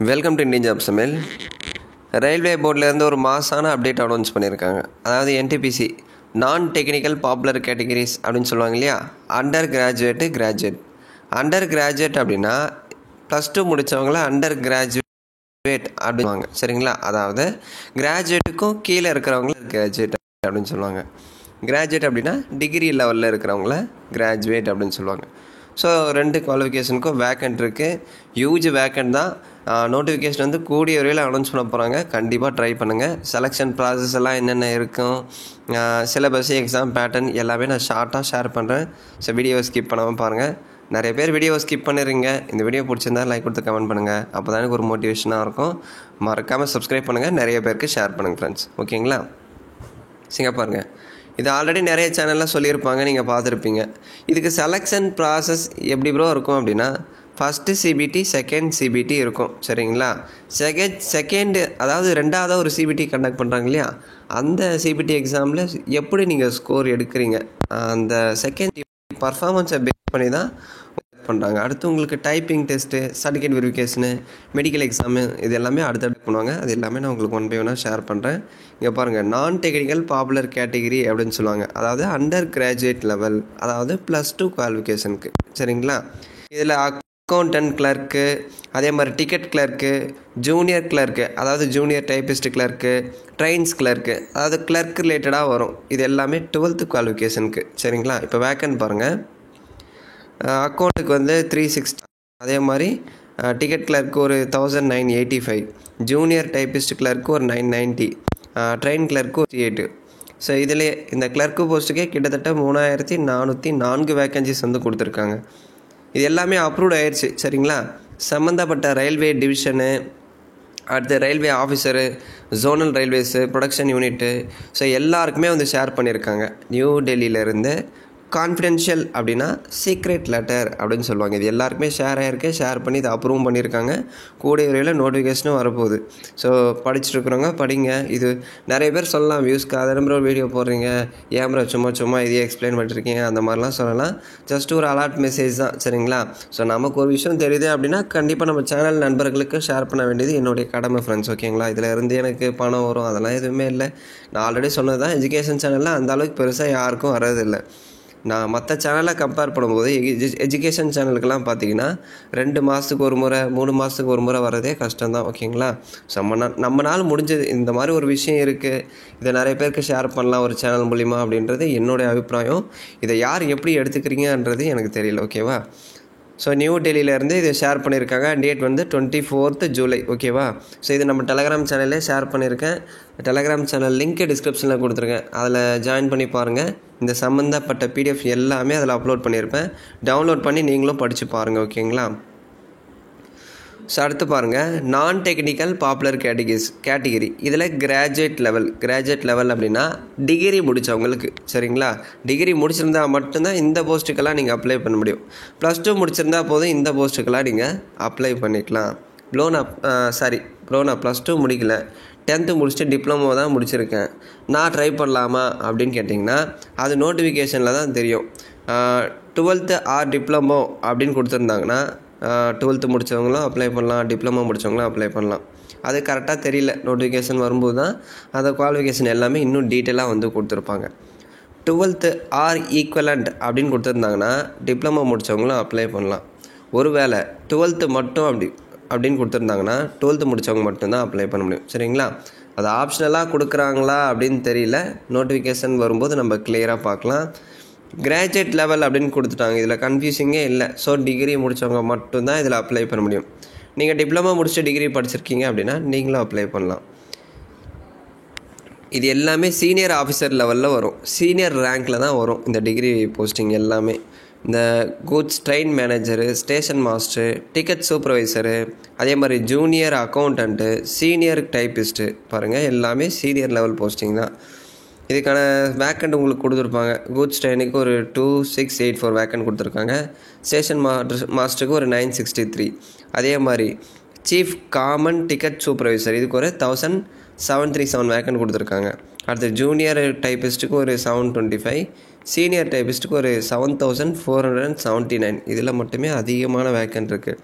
Welcome to Indian job சமையல். Railway போர்ட்லேருந்து ஒரு மாசான அப்டேட் அனௌன்ஸ் பண்ணியிருக்காங்க. அதாவது என்டிபிசி நான் டெக்னிக்கல் பாப்புலர் கேட்டகிரிஸ் அப்படின்னு சொல்லுவாங்க இல்லையா, அண்டர் கிராஜுவேட். அண்டர் கிராஜுவேட் அப்படின்னா +2 முடித்தவங்கள அண்டர் கிராஜுவேட் அப்படின்வாங்க. சரிங்களா? அதாவது கிராஜுவேட்டுக்கும் கீழே இருக்கிறவங்கள கிராஜுவேட் அப்படின்னு சொல்லுவாங்க. கிராஜுவேட் அப்படின்னா டிகிரி லெவலில் இருக்கிறவங்கள கிராஜுவேட் அப்படின்னு சொல்லுவாங்க. ஸோ 2 குவாலிஃபிகேஷனுக்கும் வேக்கண்ட் இருக்குது. யூஜி வேக்கண்ட் தான். நோட்டிஃபிகேஷன் வந்து கூடிய வரையில் அனௌன்ஸ் பண்ண போகிறாங்க. கண்டிப்பாக ட்ரை பண்ணுங்கள். செலெக்ஷன் ப்ராசஸ் எல்லாம் என்னென்ன இருக்கும், சிலபஸ், எக்ஸாம் பேட்டர்ன் எல்லாமே நான் ஷார்ட்டாக ஷேர் பண்ணுறேன். ஸோ வீடியோவை ஸ்கிப் பண்ணாமல் பாருங்கள். நிறைய பேர் வீடியோவை ஸ்கிப் பண்ணிடுறீங்க. இந்த வீடியோ பிடிச்சிருந்தா லைக் கொடுத்து கமெண்ட் பண்ணுங்கள். அப்போ தான் எனக்கு ஒரு மோட்டிவேஷனாக இருக்கும். மறக்காமல் சப்ஸ்கிரைப் பண்ணுங்கள். நிறைய பேருக்கு ஷேர் பண்ணுங்கள் ஃப்ரெண்ட்ஸ். ஓகேங்களா? சரிங்க, பாருங்கள். இது ஆல்ரெடி நிறைய சேனல்லாம் சொல்லியிருப்பாங்க, நீங்கள் பார்த்துருப்பீங்க. இதுக்கு செலெக்ஷன் ப்ராசஸ் எப்படி ப்ரோ இருக்கும் அப்படின்னா, ஃபஸ்ட்டு சிபிடி, செகண்ட் சிபிடி இருக்கும். சரிங்களா? செகண்டு அதாவது ரெண்டாவது ஒரு சிபிடி கண்டக்ட் பண்ணுறாங்க இல்லையா, அந்த சிபிடி எக்ஸாமில் எப்படி நீங்கள் ஸ்கோர் எடுக்கிறீங்க, அந்த செகண்ட் பர்ஃபார்மன்ஸை பேஸ் பண்ணி தான் பண்ணுறாங்க. அடுத்து உங்களுக்கு typing test, certificate verification, medical exam, இது எல்லாமே அடுத்தடுத்து பண்ணுவாங்க. அது எல்லாமே நான் உங்களுக்கு 1 by 1 ஷேர் பண்ணுறேன். இங்கே பாருங்கள், நான் டெக்னிக்கல் பாப்புலர் கேட்டகிரி அப்படின்னு சொல்லுவாங்க. அதாவது அண்டர் கிராஜுவேட் லெவல், அதாவது +2 குவாலிஃபிகேஷனுக்கு. சரிங்களா? இதில் அக்கௌண்டன்ட் கிளர்க்கு, அதே மாதிரி டிக்கெட் கிளர்க்கு, ஜூனியர் கிளர்க்கு, அதாவது junior typist clerk, trains clerk, அதாவது கிளர்க் ரிலேட்டடாக வரும். இது எல்லாமே 12th குவாலிஃபிகேஷனுக்கு. சரிங்களா? இப்போ வேக்கன்ட் பாருங்கள். அக்கௌண்ட்டுக்கு வந்து 360, அதே மாதிரி டிக்கெட் கிளர்க்கு ஒரு 1985, ஜூனியர் டைப்பிஸ்ட் கிளர்க்கு ஒரு 990, ட்ரெயின் கிளர்க்கு ஒரு 8. ஸோ இதில் இந்த கிளர்க்கு போஸ்ட்டுக்கே கிட்டத்தட்ட 3404 வேக்கன்சிஸ் வந்து கொடுத்துருக்காங்க. இது எல்லாமே அப்ரூவ்ட் ஆயிடுச்சு. சரிங்களா? சம்மந்தப்பட்ட ரயில்வே டிவிஷனு, அடுத்து railway officer, zonal railways, production unit, so எல்லாருக்குமே வந்து ஷேர் பண்ணியிருக்காங்க. நியூ டெல்லியிலேருந்து கான்ஃபிடென்ஷியல் அப்படின்னா சீக்ரெட் லெட்டர் அப்படின்னு சொல்லுவாங்க. இது எல்லாருக்குமே ஷேர் ஆகிருக்கு. ஷேர் பண்ணி இதை அப்ரூவ் பண்ணியிருக்காங்க. கூடிய வரையில் நோட்டிஃபிகேஷனும் வரப்போகுது. ஸோ படிச்சுட்ருக்குறவங்க படிங்க. இது நிறைய பேர் சொல்லலாம், வியூஸ்க்கு அதை நம்பர் ஒரு வீடியோ போடுறீங்க, ஏன் ப்ரோ சும்மா இதையே எக்ஸ்பிளைன் பண்ணிருக்கீங்க, அந்த மாதிரிலாம் சொல்லலாம். ஜஸ்ட் ஒரு அலர்ட் மெசேஜ் தான். சரிங்களா? ஸோ நமக்கு ஒரு விஷயம் தெரியுது அப்படின்னா கண்டிப்பாக நம்ம சேனல் நண்பர்களுக்கு ஷேர் பண்ண வேண்டியது என்னுடைய கடமை ஃப்ரெண்ட்ஸ். ஓகேங்களா? இதில் இருந்து எனக்கு பணம் வரும் அதெல்லாம் எதுவுமே இல்லை. நான் ஆல்ரெடி சொன்னது தான், எஜுகேஷன் சேனலில் அந்த அளவுக்கு பெருசாக யாருக்கும் வர்றதில்லை. நான் மற்ற சேனலை கம்பேர் பண்ணும்போது எஜுகேஷன் சேனலுக்கெல்லாம் பார்த்தீங்கன்னா 2 மாதத்துக்கு ஒரு முறை, 3 மாதத்துக்கு ஒரு முறை வரதே கஷ்டம்தான். ஓகேங்களா? ஸோ நம்மளால் முடிஞ்சது இந்த மாதிரி ஒரு விஷயம் இருக்குது, இதை நிறைய பேருக்கு ஷேர் பண்ணலாம் ஒரு சேனல் மூலிமா அப்படின்றது என்னுடைய அபிப்பிராயம். இதை யார் எப்படி எடுத்துக்கிறீங்கன்றது எனக்கு தெரியல. ஓகேவா? ஸோ நியூ டெல்லியிலேருந்து இதை ஷேர் பண்ணியிருக்காங்க. டேட் வந்து 24th ஜூலை. ஓகேவா? ஸோ இது நம்ம டெலகிராம் சேனல்லே ஷேர் பண்ணியிருக்கேன். டெலகிராம் சேனல் லிங்க்கு டிஸ்கிரிப்ஷனில் கொடுத்துருக்கேன். அதில் ஜாயின் பண்ணி பாருங்கள். இந்த சம்மந்தப்பட்ட பிடிஎஃப் எல்லாமே அதில் அப்லோட் பண்ணியிருப்பேன். டவுன்லோட் பண்ணி நீங்களும் படித்து பாருங்கள். ஓகேங்களா? ஸோ அடுத்து பாருங்கள், நான் டெக்னிக்கல் பாப்புலர் கேட்டகிரி. இதில் கிராஜுவேட் லெவல் அப்படின்னா டிகிரி முடித்தவங்களுக்கு. சரிங்களா? டிகிரி முடிச்சிருந்தால் மட்டும்தான் இந்த போஸ்ட்டுக்கெல்லாம் நீங்கள் அப்ளை பண்ண முடியும். +2 முடிச்சிருந்தா போதும், இந்த போஸ்ட்டுக்கெல்லாம் நீங்கள் அப்ளை பண்ணிக்கலாம். ப்ரோ நான் +2 முடிக்கல, 10th முடிச்சுட்டு டிப்ளமோ தான் முடிச்சிருக்கேன், நான் ட்ரை பண்ணலாமா அப்படின்னு கேட்டிங்கன்னா அது நோட்டிஃபிகேஷனில் தான் தெரியும். 12th ஆர் டிப்ளமோ அப்படின்னு கொடுத்துருந்தாங்கன்னா 12th முடித்தவங்களும் அப்ளை பண்ணலாம், டிப்ளமோ முடித்தவங்களும் அப்ளை பண்ணலாம். அது கரெக்டாக தெரியல. நோட்டிஃபிகேஷன் வரும்போது தான் அந்த குவாலிஃபிகேஷன் எல்லாமே இன்னும் டீட்டெயிலாக வந்து கொடுத்துருப்பாங்க. 12th ஆர் ஈக்குவலண்ட் அப்படின்னு கொடுத்துருந்தாங்கன்னா டிப்ளமோ முடித்தவங்களும் அப்ளை பண்ணலாம். ஒருவேளை 12th மட்டும் அப்படின்னு கொடுத்துருந்தாங்கன்னா 12th முடித்தவங்க மட்டும்தான் அப்ளை பண்ண முடியும். சரிங்களா? அது ஆப்ஷனலாக கொடுக்குறாங்களா அப்படின்னு தெரியல. நோட்டிஃபிகேஷன் வரும்போது நம்ம கிளியராக பார்க்கலாம். கிராஜுவேட் லெவல் அப்படின்னு கொடுத்துட்டாங்க. இதில் கன்ஃபியூசிங்கே இல்லை. ஸோ டிகிரி முடித்தவங்க மட்டும்தான் இதில் அப்ளை பண்ண முடியும். நீங்கள் டிப்ளமோ முடிச்சுட்டு டிகிரி படிச்சிருக்கீங்க அப்படின்னா நீங்களும் அப்ளை பண்ணலாம். இது எல்லாமே சீனியர் ஆஃபீஸர் லெவலில் வரும். சீனியர் ரேங்க்கில் தான் வரும் இந்த டிகிரி போஸ்டிங் எல்லாமே. இந்த goods train manager, station master, ticket supervisor, அதே மாதிரி ஜூனியர் அக்கௌண்டண்ட்டு, சீனியர் டைப்பிஸ்ட்டு, பாருங்கள் எல்லாமே சீனியர் லெவல் போஸ்டிங் தான். இதுக்கான வேக்கண்ட் உங்களுக்கு கொடுத்துருப்பாங்க. கூட்ஸ் ட்ரெயினுக்கு ஒரு 2684 வேக்கண்ட் கொடுத்துருக்காங்க. ஸ்டேஷன் மாஸ்டருக்கு ஒரு 963. அதே மாதிரி சீஃப் காமன் டிக்கெட் சூப்பர்வைசர் இதுக்கு ஒரு 1737 வேக்கண்ட் கொடுத்துருக்காங்க. அடுத்து ஜூனியர் டைப்பிஸ்ட்டுக்கு ஒரு 725, சீனியர் டைப்பிஸ்ட்டுக்கு ஒரு 7479. இதில் மட்டுமே அதிகமான வேக்கண்ட் இருக்குது.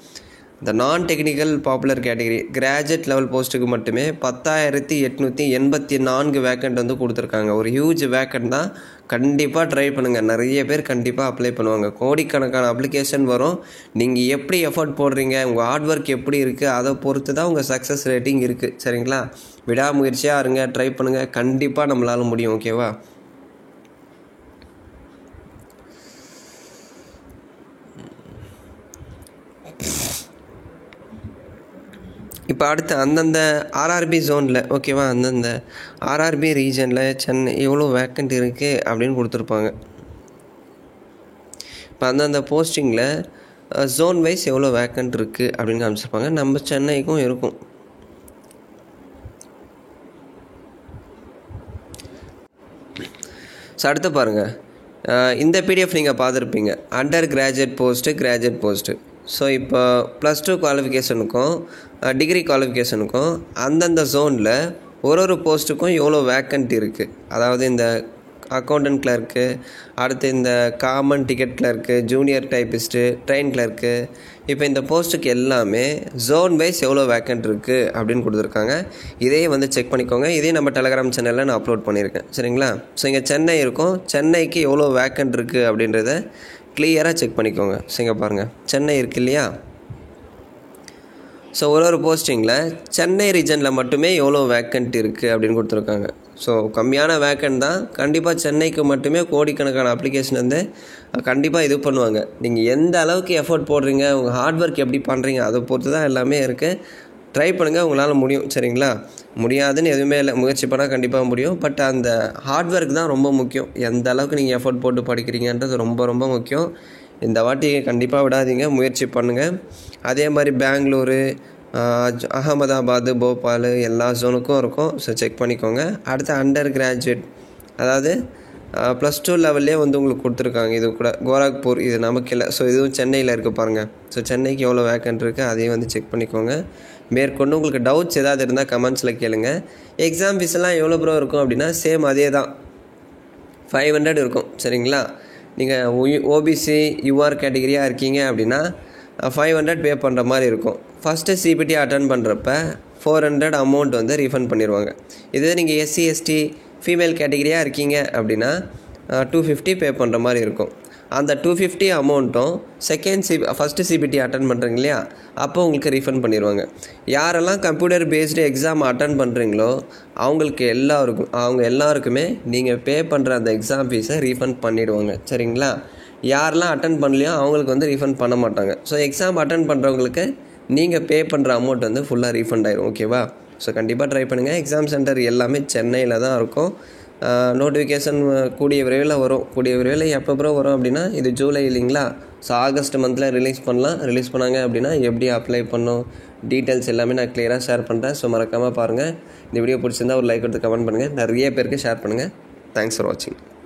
இந்த நான் technical popular category graduate level போஸ்ட்டுக்கு மட்டுமே 10,884 வேக்கண்ட் வந்து கொடுத்துருக்காங்க. ஒரு ஹியூஜ் வேக்கண்ட் தான். கண்டிப்பாக ட்ரை பண்ணுங்கள். நிறைய பேர் கண்டிப்பாக அப்ளை பண்ணுவாங்க. கோடிக்கணக்கான அப்ளிகேஷன் வரும். நீங்கள் எப்படி எஃபர்ட் போடுறீங்க, உங்கள் ஹார்ட் ஒர்க் எப்படி இருக்குது, அதை பொறுத்து தான் உங்கள் சக்ஸஸ் ரேட்டிங் இருக்குது. சரிங்களா? விடாமுயற்சியாக இருங்க, ட்ரை பண்ணுங்கள். கண்டிப்பாக நம்மளால் முடியும். ஓகேவா? இப்போ அடுத்து அந்தந்த ஆர்ஆர்பி ஜோனில் ஓகேவா, அந்தந்த ஆர்ஆர்பி ரீஜனில் சென்னை எவ்வளோ வேக்கண்ட் இருக்குது அப்படின்னு கொடுத்துருப்பாங்க. இப்போ அந்தந்த போஸ்டிங்கில் ஜோன் வைஸ் எவ்வளோ வேக்கண்ட் இருக்குது அப்படின்னு காமிச்சிருப்பாங்க. நம்ம சென்னைக்கும் இருக்கும். ஸோ அடுத்து பாருங்கள், இந்த பிடிஎஃப் நீங்கள் பார்த்துருப்பீங்க. Under graduate post, graduate post. So இப்போ +2 குவாலிஃபிகேஷனுக்கும் டிகிரி குவாலிஃபிகேஷனுக்கும் அந்தந்த ஜோனில் ஒரு போஸ்ட்டுக்கும் எவ்வளோ வேக்கண்ட் இருக்குது. அதாவது இந்த அக்கௌண்டன்ட் கிளர்க்கு, அடுத்து இந்த common ticket clerk, junior typist, train clerk, இப்போ இந்த போஸ்ட்டுக்கு எல்லாமே ஜோன் வைஸ் எவ்வளோ வேக்கண்ட் இருக்குது அப்படின்னு கொடுத்துருக்காங்க. இதையே வந்து செக் பண்ணிக்கோங்க. இதே நம்ம டெலகிராம் சேனலில் நான் அப்லோட் பண்ணியிருக்கேன். சரிங்களா? ஸோ இங்கே சென்னை இருக்கும். சென்னைக்கு எவ்வளோ வேக்கண்ட் இருக்குது அப்படின்றத கிளியராக செக் பண்ணிக்கோங்க. ஸோ இங்கே பாருங்கள், சென்னை இருக்குது இல்லையா? ஸோ ஒரு போஸ்டிங்கில் சென்னை ரீஜனில் மட்டுமே எவ்வளோ வேக்கண்ட் இருக்குது அப்படின்னு கொடுத்துருக்காங்க. ஸோ கம்மியான வேக்கண்ட் தான். கண்டிப்பாக சென்னைக்கு மட்டுமே கோடிக்கணக்கான அப்ளிகேஷன் வந்து கண்டிப்பாக இது பண்ணுவாங்க. நீங்கள் எந்த அளவுக்கு எஃபோர்ட் போடுறீங்க, உங்கள் ஹார்ட் ஒர்க் எப்படி பண்ணுறீங்க, அதை பொறுத்து தான் எல்லாமே இருக்குது. ட்ரை பண்ணுங்கள், உங்களால் முடியும். சரிங்களா? முடியாதுன்னு எதுவுமே இல்லை, முயற்சி பண்ணால் கண்டிப்பாக முடியும். பட் அந்த ஹார்ட் ஒர்க் தான் ரொம்ப முக்கியம். எந்த அளவுக்கு நீங்கள் எஃபோர்ட் போட்டு படிக்கிறீங்கன்றது ரொம்ப ரொம்ப முக்கியம். இந்த வாட்டி கண்டிப்பாக விடாதீங்க, முயற்சி பண்ணுங்கள். அதே மாதிரி பெங்களூரு, அகமதாபாத், போபால் எல்லா ஜோனுக்கும் இருக்கும். ஸோ செக் பண்ணிக்கோங்க. அடுத்து அண்டர் கிராஜுவேட், அதாவது +2 லெவல்லே வந்து உங்களுக்கு கொடுத்துருக்காங்க. இது கூட கோரக்பூர், இது நமக்கு இல்லை. ஸோ இதுவும் சென்னையில் இருக்குது பாருங்கள். ஸோ சென்னைக்கு எவ்வளோ வேக்கண்ட் இருக்குது அதையும் வந்து செக் பண்ணிக்கோங்க. மேற்கொண்டு உங்களுக்கு டவுட்ஸ் ஏதாவது இருந்தால் கமெண்ட்ஸில் கேளுங்க. எக்ஸாம் ஃபீஸ்லாம் எவ்வளோ ப்ரோ இருக்கும் அப்படின்னா சேம் அதே தான், 500 இருக்கும். சரிங்களா? நீங்கள் ஓபிசி யூஆர் கேட்டகரியாக இருக்கீங்க அப்படின்னா 500 பே பண்ணுற மாதிரி இருக்கும். ஃபஸ்ட்டு சிபிடி அட்டன் பண்ணுறப்ப 400 அமௌண்ட் வந்து ரீஃபண்ட் பண்ணிடுவாங்க. இதே நீங்கள் எஸ்சி எஸ்டி ஃபீமேல் கேட்டகரியாக இருக்கீங்க அப்படின்னா 250 பே பண்ணுற மாதிரி இருக்கும். அந்த 250 அமௌண்ட்டும் ஃபஸ்ட்டு சிபிடி அட்டன் பண்ணுறீங்க இல்லையா, அப்போ உங்களுக்கு ரீஃபண்ட் பண்ணிடுவாங்க. யாரெல்லாம் கம்ப்யூட்டர் பேஸ்டு எக்ஸாம் அட்டன் பண்ணுறீங்களோ அவங்க எல்லாருக்குமே நீங்கள் பே பண்ணுற அந்த எக்ஸாம் ஃபீஸை ரீஃபண்ட் பண்ணிவிடுவாங்க. சரிங்களா? யாரெல்லாம் அட்டன் பண்ணலையோ அவங்களுக்கு வந்து ரீஃபண்ட் பண்ண மாட்டாங்க. ஸோ எக்ஸாம் அட்டன் பண்ணுறவங்களுக்கு நீங்கள் பே பண்ணுற அமௌண்ட் வந்து ஃபுல்லாக ரீஃபண்ட் ஆயிடும். ஓகேவா? ஸோ கண்டிப்பாக ட்ரை பண்ணுங்கள். எக்ஸாம் சென்டர் எல்லாமே சென்னையில் தான் இருக்கும். நோட்டிஃபிகேஷன் கூடிய விரைவில் வரும். கூடிய விரைவில் எப்போ ப்ரோ வரும் அப்படின்னா, இது ஜூலை இல்லைங்களா? ஸோ ஆகஸ்ட் மந்தில் ரிலீஸ் பண்ணலாம். ரிலீஸ் பண்ணாங்க அப்படின்னா எப்படி அப்ளை பண்ணணும், டீட்டெயில்ஸ் எல்லாமே நான் கிளியராக ஷேர் பண்ணுறேன். ஸோ மறக்காமல் பாருங்கள். இந்த வீடியோ பிடிச்சிருந்தா ஒரு லைக் கொடுத்து கமெண்ட் பண்ணுங்கள். நிறைய பேருக்கு ஷேர் பண்ணுங்கள். தேங்க்ஸ் ஃபார் வாட்சிங்.